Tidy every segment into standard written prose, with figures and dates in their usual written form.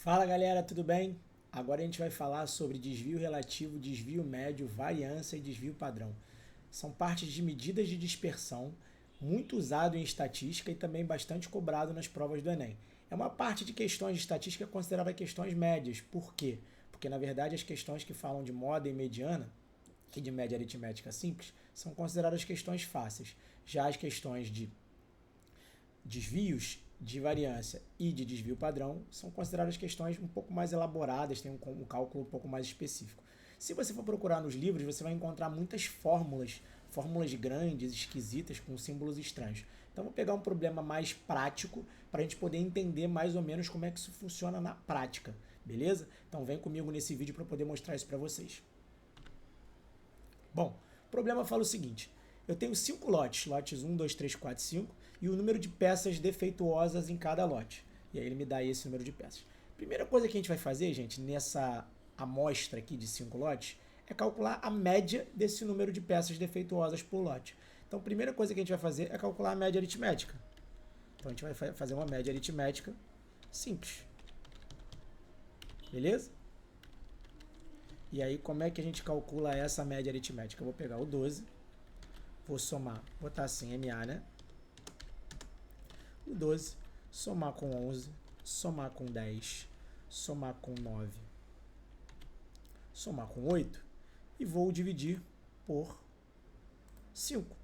Fala galera, tudo bem? Agora a gente vai falar sobre desvio relativo, desvio médio, variância e desvio padrão. São partes de medidas de dispersão, muito usado em estatística e também bastante cobrado nas provas do Enem. É uma parte de questões de estatística considerada questões médias. Por quê? Porque na verdade as questões que falam de moda e mediana e de média aritmética simples são consideradas questões fáceis. Já as questões de desvios de variância e de desvio padrão são consideradas questões um pouco mais elaboradas, tem um cálculo um pouco mais específico. Se você for procurar nos livros, você vai encontrar muitas fórmulas grandes, esquisitas, com símbolos estranhos. Então, vou pegar um problema mais prático para a gente poder entender mais ou menos como é que isso funciona na prática, beleza? Então, vem comigo nesse vídeo para poder mostrar isso para vocês. Bom, o problema fala o seguinte: eu tenho 5 lotes, lotes 1, 2, 3, 4, 5, e o número de peças defeituosas em cada lote. E aí ele me dá esse número de peças. Primeira coisa que a gente vai fazer, gente, nessa amostra aqui de 5 lotes, é calcular a média desse número de peças defeituosas por lote. Então, a primeira coisa que a gente vai fazer é calcular a média aritmética. Então, a gente vai fazer uma média aritmética simples. Beleza? E aí, como é que a gente calcula essa média aritmética? Eu vou pegar o 12, vou somar, botar assim, MA, né? O 12, somar com 11, somar com 10, somar com 9, somar com 8 e vou dividir por 5.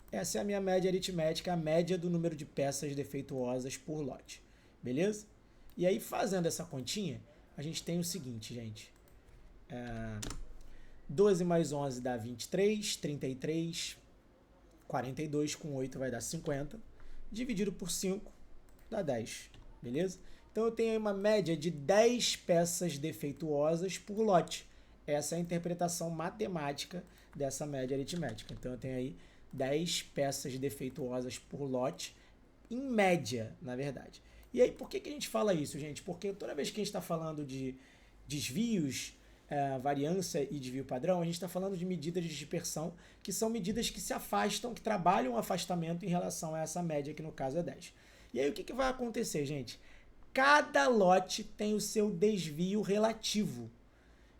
Essa é a minha média aritmética, a média do número de peças defeituosas por lote. Beleza? E aí, fazendo essa continha, a gente tem o seguinte, gente. 12 mais 11 dá 23, 33, 42 com 8 vai dar 50, dividido por 5 dá 10, beleza? Então eu tenho aí uma média de 10 peças defeituosas por lote. Essa é a interpretação matemática dessa média aritmética. Então eu tenho aí 10 peças defeituosas por lote, em média, na verdade. E aí, por que a gente fala isso, gente? Porque toda vez que a gente está falando de desvios, variância e desvio padrão, a gente está falando de medidas de dispersão, que são medidas que se afastam, que trabalham o afastamento em relação a essa média, que no caso é 10. E aí o que vai acontecer, gente? Cada lote tem o seu desvio relativo.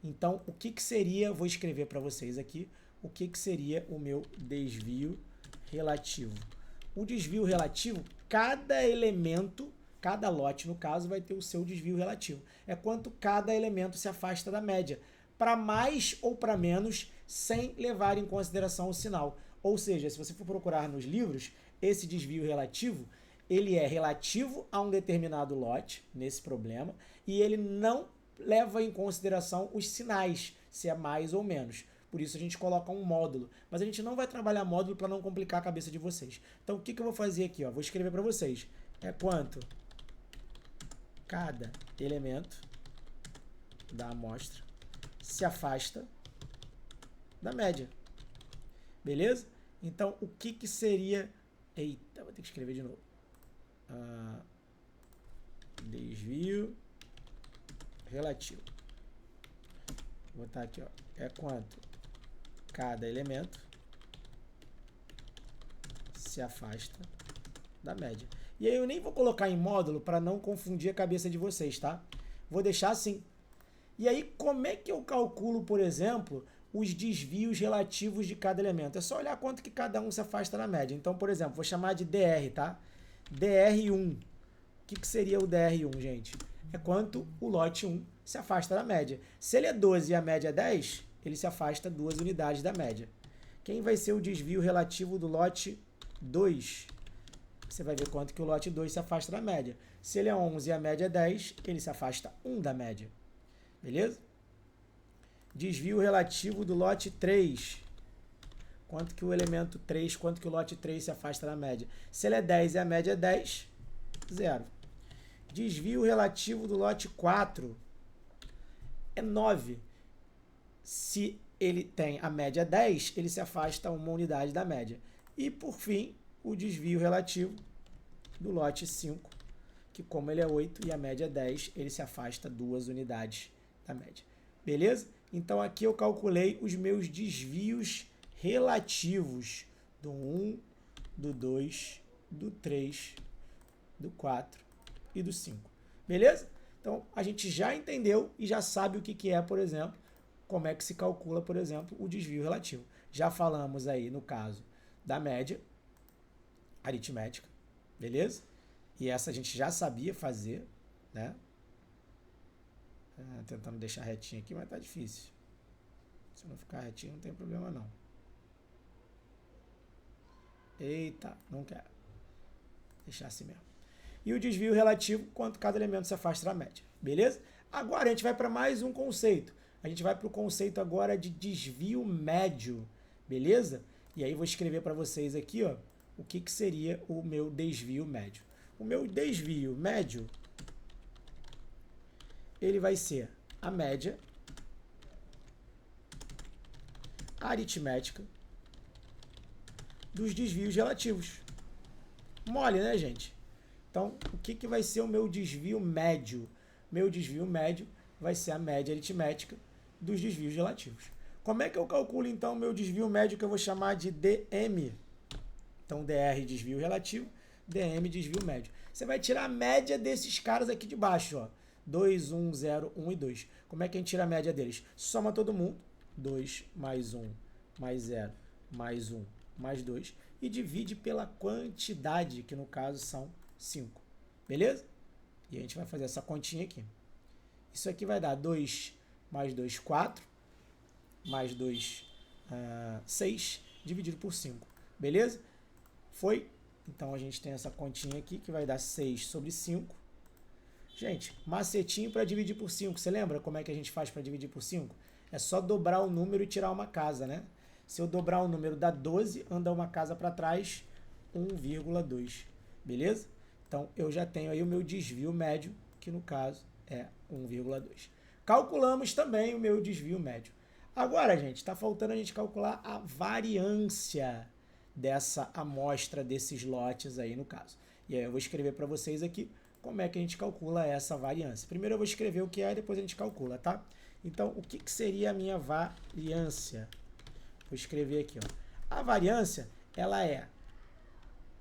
Então, o que seria, vou escrever para vocês aqui, o que seria o meu desvio relativo. O desvio relativo, cada elemento, cada lote, no caso, vai ter o seu desvio relativo. É quanto cada elemento se afasta da média, para mais ou para menos, sem levar em consideração o sinal. Ou seja, se você for procurar nos livros, esse desvio relativo, ele é relativo a um determinado lote, nesse problema, e ele não leva em consideração os sinais, se é mais ou menos. Por isso a gente coloca um módulo. Mas a gente não vai trabalhar módulo para não complicar a cabeça de vocês. Então o que eu vou fazer aqui? Vou escrever para vocês. É quanto cada elemento da amostra se afasta da média. Beleza? Então o que seria... Eita, vou ter que escrever de novo. Desvio relativo. Vou botar aqui, é quanto cada elemento se afasta da média. E aí eu nem vou colocar em módulo para não confundir a cabeça de vocês, tá? Vou deixar assim. E aí como é que eu calculo, por exemplo, os desvios relativos de cada elemento? É só olhar quanto que cada um se afasta da média. Então, por exemplo, vou chamar de DR, tá? DR1. O que seria o DR1, gente? É quanto o lote 1 se afasta da média. Se ele é 12 e a média é 10, ele se afasta 2 unidades da média. Quem vai ser o desvio relativo do lote 2? Você vai ver quanto que o lote 2 se afasta da média. Se ele é 11 e a média é 10, ele se afasta 1 da média. Beleza? Desvio relativo do lote 3. Quanto que o elemento 3, quanto que o lote 3 se afasta da média? Se ele é 10 e a média é 10, 0. Desvio relativo do lote 4 é 9. Se ele tem a média 10, ele se afasta 1 unidade da média. E, por fim, o desvio relativo do lote 5, que como ele é 8 e a média é 10, ele se afasta 2 unidades da média. Beleza? Então, aqui eu calculei os meus desvios relativos do 1, do 2, do 3, do 4 e do 5. Beleza? Então, Então, a gente já entendeu e já sabe o que é, por exemplo, como é que se calcula, por exemplo, o desvio relativo. Já falamos aí, no caso, da média aritmética, beleza? E essa a gente já sabia fazer, né? Tentando deixar retinho aqui, mas tá difícil. Se não ficar retinho, não tem problema não. Eita, não quero. Deixar assim mesmo. E o desvio relativo, quanto cada elemento se afasta da média, beleza? Agora a gente vai para mais um conceito. A gente vai para o conceito agora de desvio médio, beleza? E aí vou escrever para vocês aqui, ó, o que seria o meu desvio médio. O meu desvio médio, ele vai ser a média aritmética dos desvios relativos. Mole, né, gente? Então, o que vai ser o meu desvio médio? Meu desvio médio vai ser a média aritmética dos desvios relativos. Como é que eu calculo, então, o meu desvio médio, que eu vou chamar de DM? Então, DR, desvio relativo, DM, desvio médio. Você vai tirar a média desses caras aqui de baixo, ó. 2, 1, 0, 1 e 2. Como é que a gente tira a média deles? Soma todo mundo. 2 mais 1 mais 0 mais 1 mais 2. E divide pela quantidade, que no caso são 5. Beleza? E a gente vai fazer essa continha aqui. Isso aqui vai dar 2 mais 2, 4. Mais 2, 6. Dividido por 5. Beleza? Foi? Então a gente tem essa continha aqui que vai dar 6 sobre 5. Gente, macetinho para dividir por 5. Você lembra como é que a gente faz para dividir por 5? É só dobrar o número e tirar uma casa, né? Se eu dobrar o número dá 12, anda uma casa para trás, 1,2. Beleza? Então eu já tenho aí o meu desvio médio, que no caso é 1,2. Calculamos também o meu desvio médio. Agora, gente, está faltando a gente calcular a variância dessa amostra, desses lotes aí no caso. E aí eu vou escrever para vocês aqui como é que a gente calcula essa variância. Primeiro eu vou escrever o que é e depois a gente calcula, tá? Então, o que seria a minha variância? Vou escrever aqui, ó. A variância, ela é,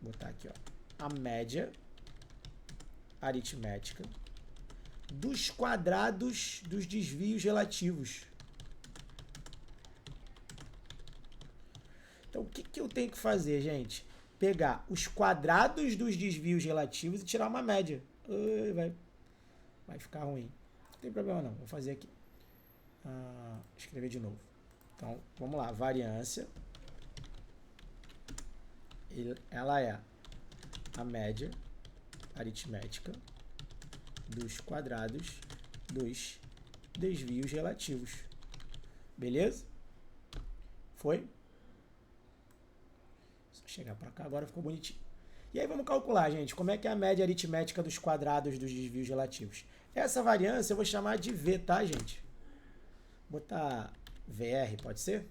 vou botar aqui, ó, a média aritmética dos quadrados dos desvios relativos. Então, o que eu tenho que fazer, gente? Pegar os quadrados dos desvios relativos e tirar uma média. Vai ficar ruim. Não tem problema não, vou fazer aqui. Escrever de novo. Então, vamos lá. Variância, ela é a média aritmética dos quadrados dos desvios relativos. Beleza? Foi? Só chegar para cá, agora ficou bonitinho. E aí vamos calcular, gente, como é que é a média aritmética dos quadrados dos desvios relativos. Essa variância eu vou chamar de V, tá, gente? Vou botar VR, pode ser?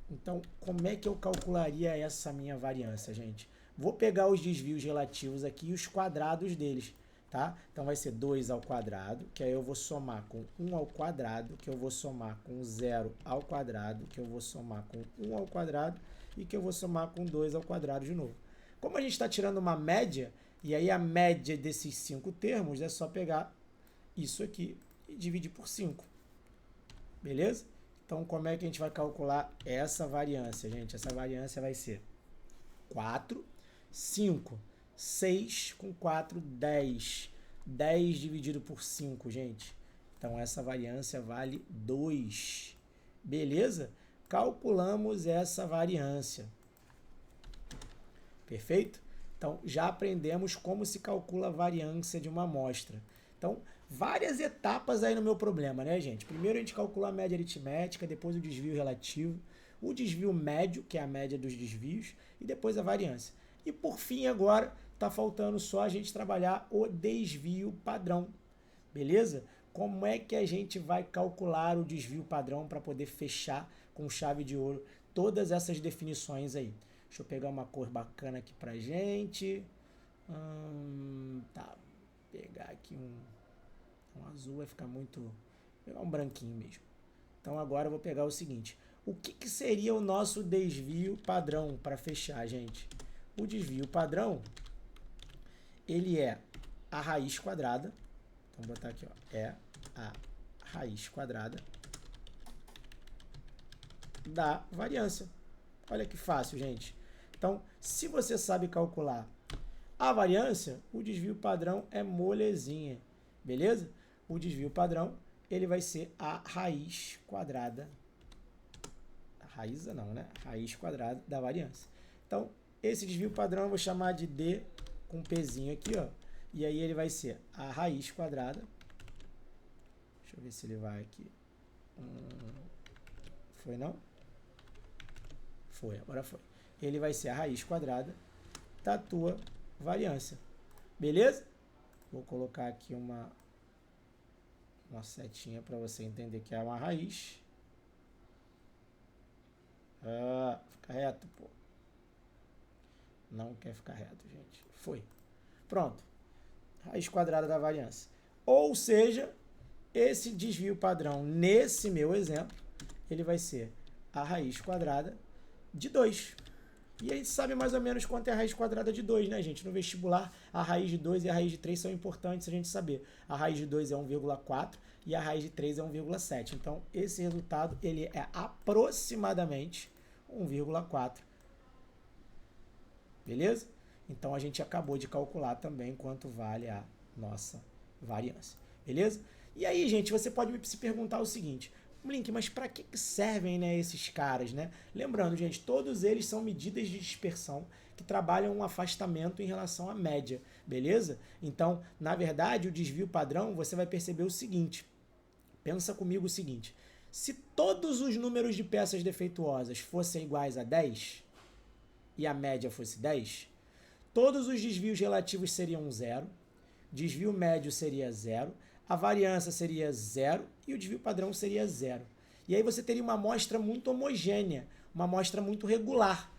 Então, como é que eu calcularia essa minha variância, gente? Vou pegar os desvios relativos aqui e os quadrados deles, tá? Então, vai ser 2 ao quadrado, que aí eu vou somar com 1 ao quadrado, que eu vou somar com 0 ao quadrado, que eu vou somar com 1 ao quadrado e que eu vou somar com 2 ao quadrado de novo. Como a gente está tirando uma média, e aí a média desses 5 termos, é só pegar isso aqui e dividir por 5. Beleza? Então, como é que a gente vai calcular essa variância, gente? Essa variância vai ser 4, 5, 6 com 4, 10. 10 dividido por 5, gente. Então, essa variância vale 2. Beleza? Calculamos essa variância. Perfeito? Então, já aprendemos como se calcula a variância de uma amostra. Então, várias etapas aí no meu problema, né, gente? Primeiro a gente calcula a média aritmética, depois o desvio relativo, o desvio médio, que é a média dos desvios, e depois a variância. E por fim, agora, está faltando só a gente trabalhar o desvio padrão, beleza? Como é que a gente vai calcular o desvio padrão para poder fechar com chave de ouro todas essas definições aí? Deixa eu pegar uma cor bacana aqui pra gente. Tá. Pegar aqui um azul, vai ficar muito... Vou pegar um branquinho mesmo. Então agora eu vou pegar o seguinte. O que seria o nosso desvio padrão para fechar, gente? O desvio padrão, ele é a raiz quadrada. Então, vou botar aqui, ó, é a raiz quadrada da variância. Olha que fácil, gente. Então, se você sabe calcular a variância, o desvio padrão é molezinha, beleza? O desvio padrão, ele vai ser a raiz quadrada, raiz quadrada da variância. Então, esse desvio padrão eu vou chamar de D com Pzinho aqui, ó. E aí ele vai ser a raiz quadrada. Deixa eu ver se ele vai aqui. Foi não? Foi, agora foi. Ele vai ser a raiz quadrada da tua variância. Beleza? Vou colocar aqui uma setinha para você entender que é uma raiz. Fica reto, pô. Não quer ficar reto, gente. Foi. Pronto. Raiz quadrada da variância. Ou seja, esse desvio padrão, nesse meu exemplo, ele vai ser a raiz quadrada de 2. E a gente sabe mais ou menos quanto é a raiz quadrada de 2, né, gente? No vestibular, a raiz de 2 e a raiz de 3 são importantes a gente saber. A raiz de 2 é 1,4 e a raiz de 3 é 1,7. Então, esse resultado, ele é aproximadamente 1,4. Beleza? Então, a gente acabou de calcular também quanto vale a nossa variância. Beleza? E aí, gente, você pode se perguntar o seguinte: Blink, mas para que servem, né, esses caras, né? Lembrando, gente, todos eles são medidas de dispersão que trabalham um afastamento em relação à média, beleza? Então, na verdade, o desvio padrão, você vai perceber o seguinte. Pensa comigo o seguinte: se todos os números de peças defeituosas fossem iguais a 10 e a média fosse 10, todos os desvios relativos seriam 0, desvio médio seria 0, a variância seria 0 e o desvio padrão seria 0. E aí você teria uma amostra muito homogênea, uma amostra muito regular.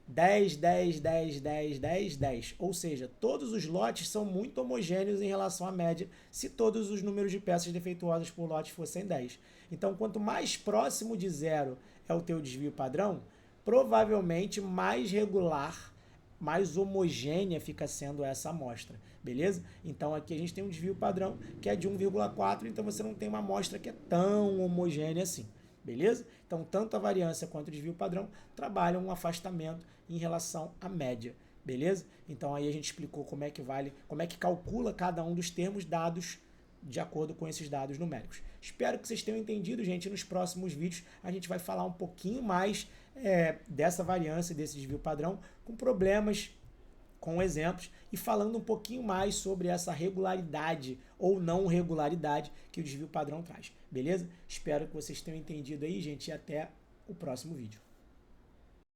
10, 10, 10, 10, 10, 10. Ou seja, todos os lotes são muito homogêneos em relação à média se todos os números de peças defeituosas por lote fossem 10. Então, quanto mais próximo de 0 é o teu desvio padrão, provavelmente mais regular, mais homogênea fica sendo essa amostra, beleza? Então aqui a gente tem um desvio padrão que é de 1,4, então você não tem uma amostra que é tão homogênea assim, beleza? Então tanto a variância quanto o desvio padrão trabalham um afastamento em relação à média, beleza? Então aí a gente explicou como é que calcula cada um dos termos dados de acordo com esses dados numéricos. Espero que vocês tenham entendido, gente. Nos próximos vídeos a gente vai falar um pouquinho mais dessa variância, desse desvio padrão, com problemas, com exemplos e falando um pouquinho mais sobre essa regularidade ou não regularidade que o desvio padrão traz. Beleza? Espero que vocês tenham entendido aí, gente, e até o próximo vídeo.